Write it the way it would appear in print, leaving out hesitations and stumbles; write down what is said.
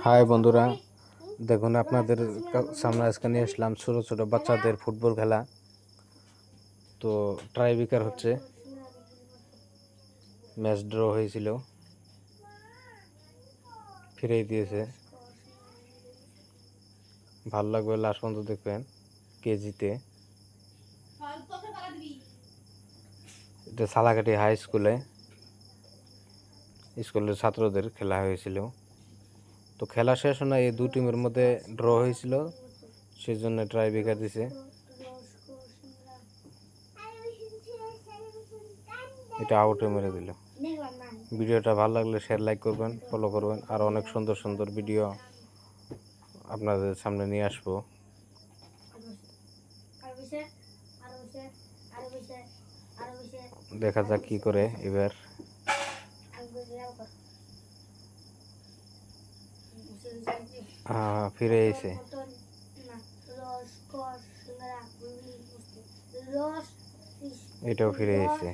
High বন্ধুরা, দেখুন আপনাদের সামনে আজকে নিয়ে আসলাম ছোটো ছোটো বাচ্চাদের ফুটবল খেলা। তো ট্রাইবিকার হচ্ছে, ম্যাচ ড্র হয়েছিল, ফিরেই দিয়েছে। ভালো লাগবে, লাস্ট পর্যন্ত দেখবেন কেজিতে। এটা সালাকাটি হাই স্কুলের ছাত্রদের খেলা হয়েছিল। তো খেলা শেষ হয় না, এই দুই টিমের মধ্যে ড্র হয়েছিল, সেজন্য ট্রাইবিকার দিছে। এটা আউটে মেরে দিল। ভিডিওটা ভালো লাগলে শেয়ার লাইক করবেন, ফলো করবেন। আর অনেক সুন্দর সুন্দর ভিডিও আপনাদের সামনে নিয়ে আসবো। দেখা যাক কি করে এবার। ফিরে এসে এটাও ফিরে এসে।